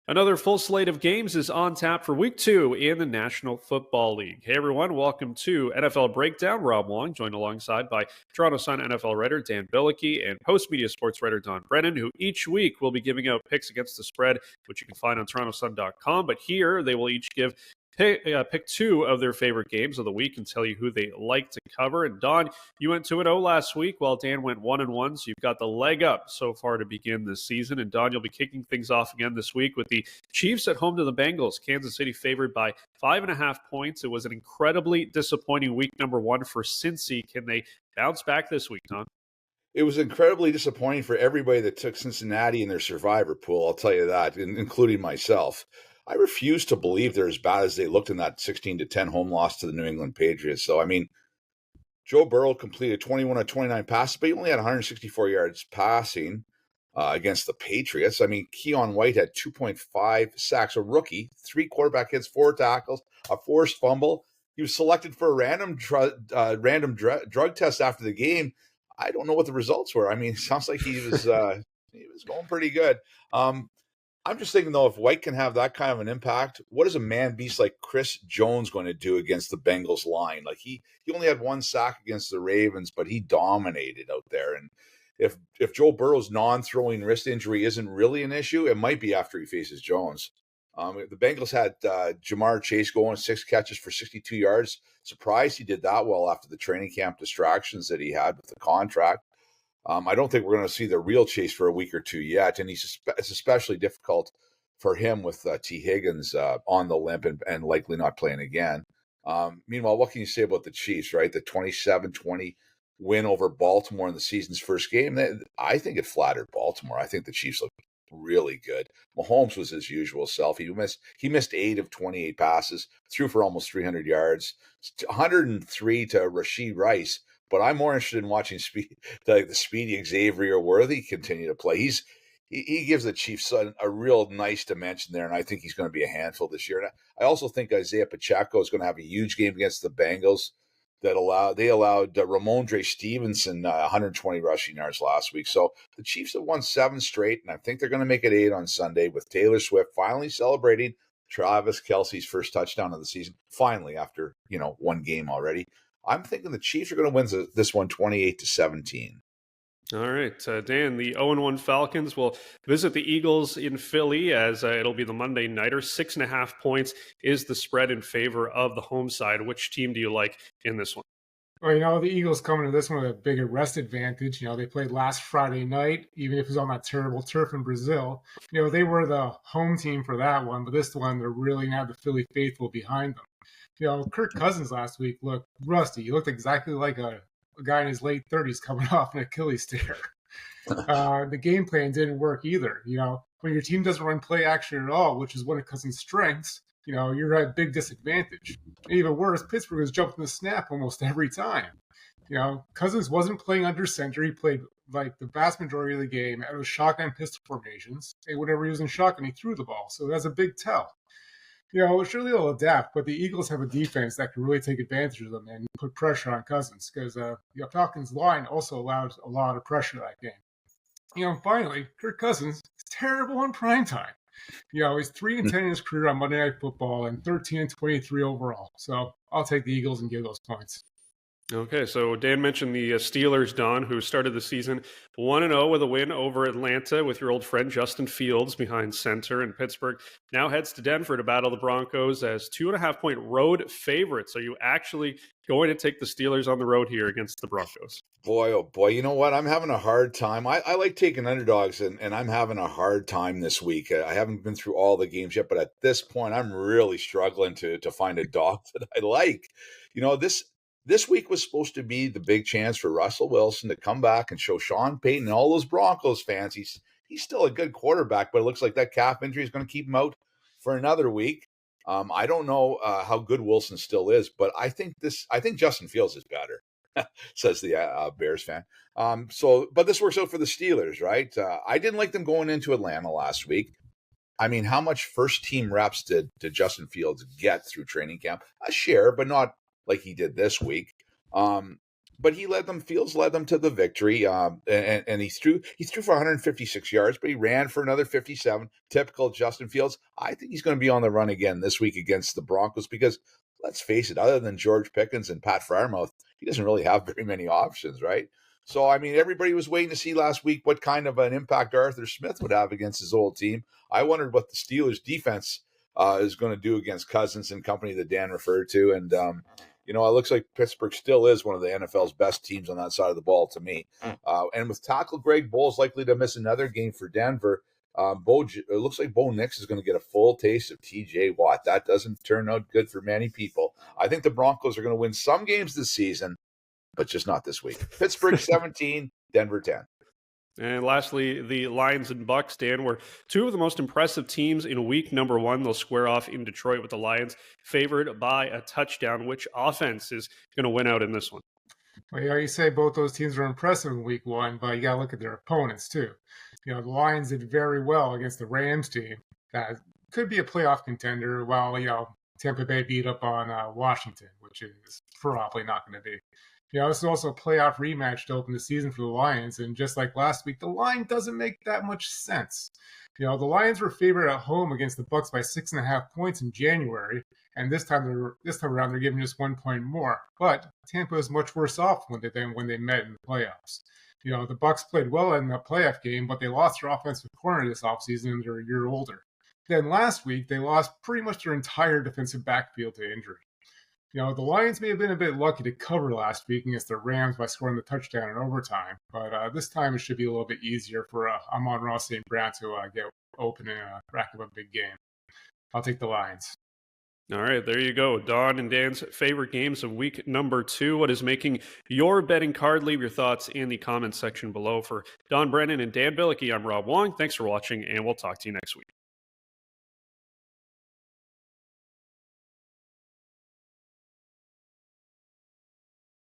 Another full slate of games is on tap for week 2 in the National Football League. Hey everyone, welcome to NFL Breakdown. Rob Wong, joined alongside by Toronto Sun NFL writer Dan Bilicki and Postmedia sports writer Don Brennan, who each week will be giving out picks against the spread, which you can find on TorontoSun.com. But here they will each give pick 2 of their favorite games of the week and tell you who they like to cover. And Don, you went 2-0 last week while Dan went 1-1, so you've got the leg up so far to begin this season. And Don, you'll be kicking things off again this week with the Chiefs at home to the Bengals. Kansas City favored by 5.5 points. It was an incredibly disappointing week number 1 for Cincy. Can they bounce back this week, Don? It was incredibly disappointing for everybody that took Cincinnati in their survivor pool, I'll tell you that, including myself. I refuse to believe they're as bad as they looked in that 16-10 home loss to the New England Patriots. So, I mean, Joe Burrow completed 21 of 29 passes, but he only had 164 yards passing against the Patriots. I mean, Keon White had 2.5 sacks, a rookie, 3 quarterback hits, 4 tackles, a forced fumble. He was selected for a random drug test after the game. I don't know what the results were. I mean, it sounds like he was going pretty good. I'm just thinking, though, if White can have that kind of an impact, what is a man beast like Chris Jones going to do against the Bengals line? Like he only had 1 sack against the Ravens, but he dominated out there. And if Joe Burrow's non-throwing wrist injury isn't really an issue, it might be after he faces Jones. The Bengals had Jamar Chase going 6 catches for 62 yards. Surprised he did that well after the training camp distractions that he had with the contract. I don't think we're going to see the real Chase for a week or two yet, and it's especially difficult for him with T. Higgins on the limp and likely not playing again. Meanwhile, what can you say about the Chiefs, right? The 27-20 win over Baltimore in the season's first game. I think it flattered Baltimore. I think the Chiefs looked really good. Mahomes was his usual self. He missed 8 of 28 passes, threw for almost 300 yards, 103 to Rashee Rice. But I'm more interested in watching the speedy Xavier Worthy continue to play. He gives the Chiefs a real nice dimension there, and I think he's going to be a handful this year. And I also think Isaiah Pacheco is going to have a huge game against the Bengals. They allowed Ramondre Stevenson 120 rushing yards last week. So the Chiefs have won 7 straight, and I think they're going to make it 8 on Sunday with Taylor Swift finally celebrating Travis Kelce's first touchdown of the season. Finally, after 1 game already. I'm thinking the Chiefs are going to win this one 28-17. All right, Dan, the 0-1 Falcons will visit the Eagles in Philly as it'll be the Monday Nighter. 6.5 points is the spread in favor of the home side. Which team do you like in this one? Well, the Eagles coming to this one with a bigger rest advantage. They played last Friday night, even if it was on that terrible turf in Brazil. They were the home team for that one, but this one, they're really going to have the Philly faithful behind them. Kirk Cousins last week looked rusty. He looked exactly like a guy in his late 30s coming off an Achilles tear. The game plan didn't work either. When your team doesn't run play action at all, which is one of Cousins' strengths, you're at a big disadvantage. And even worse, Pittsburgh was jumping the snap almost every time. Cousins wasn't playing under center. He played like the vast majority of the game out of shotgun pistol formations. And whenever he was in shotgun, he threw the ball. So that's a big tell. Surely they'll adapt, but the Eagles have a defense that can really take advantage of them and put pressure on Cousins because Falcons' line also allowed a lot of pressure that game. Finally, Kirk Cousins is terrible in primetime. He's 3-10 in his career on Monday Night Football and 13-23 overall. So I'll take the Eagles and give those points. Okay, so Dan mentioned the Steelers, Don, who started the season 1-0 with a win over Atlanta with your old friend Justin Fields behind center, and Pittsburgh now heads to Denver to battle the Broncos as 2.5-point road favorites. Are you actually going to take the Steelers on the road here against the Broncos? Boy, oh boy, you know what? I'm having a hard time. I like taking underdogs, and I'm having a hard time this week. I haven't been through all the games yet, but at this point, I'm really struggling to find a dog that I like. This week was supposed to be the big chance for Russell Wilson to come back and show Sean Payton and all those Broncos fans he's still a good quarterback, but it looks like that calf injury is going to keep him out for another week. I don't know how good Wilson still is, but I think Justin Fields is better, says the Bears fan. But this works out for the Steelers, right? I didn't like them going into Atlanta last week. I mean, how much first-team reps did Justin Fields get through training camp? A share, but not like he did this week. but Fields led them to the victory. And he threw for 156 yards, but he ran for another 57. Typical Justin Fields. I think he's going to be on the run again this week against the Broncos because let's face it, other than George Pickens and Pat Freiermuth, he doesn't really have very many options, right? So, I mean, everybody was waiting to see last week what kind of an impact Arthur Smith would have against his old team. I wondered what the Steelers defense is going to do against Cousins and company that Dan referred to. And, it looks like Pittsburgh still is one of the NFL's best teams on that side of the ball to me. And with tackle Greg Bowles likely to miss another game for Denver, it looks like Bo Nix is going to get a full taste of TJ Watt. That doesn't turn out good for many people. I think the Broncos are going to win some games this season, but just not this week. Pittsburgh 17, Denver 10. And lastly, the Lions and Bucks, Dan, were two of the most impressive teams in week number 1. They'll square off in Detroit with the Lions favored by a touchdown. Which offense is going to win out in this one? Well, you say both those teams were impressive in week 1, but you got to look at their opponents too. The Lions did very well against the Rams team that could be a playoff contender, while, Tampa Bay beat up on Washington, which is probably not going to be. This is also a playoff rematch to open the season for the Lions, and just like last week, the line doesn't make that much sense. The Lions were favored at home against the Bucks by 6.5 points in January, and this time around they're giving just 1 point more. But Tampa is much worse off than when they met in the playoffs. The Bucks played well in the playoff game, but they lost their offensive corner this offseason and they're a year older. Then last week, they lost pretty much their entire defensive backfield to injury. The Lions may have been a bit lucky to cover last week against the Rams by scoring the touchdown in overtime, but this time it should be a little bit easier for Amon-Ra St. Brown to get open and rack up a big game. I'll take the Lions. All right, there you go. Don and Dan's favorite games of week number 2. What is making your betting card? Leave your thoughts in the comments section below. For Don Brennan and Dan Bilicki, I'm Rob Wong. Thanks for watching, and we'll talk to you next week.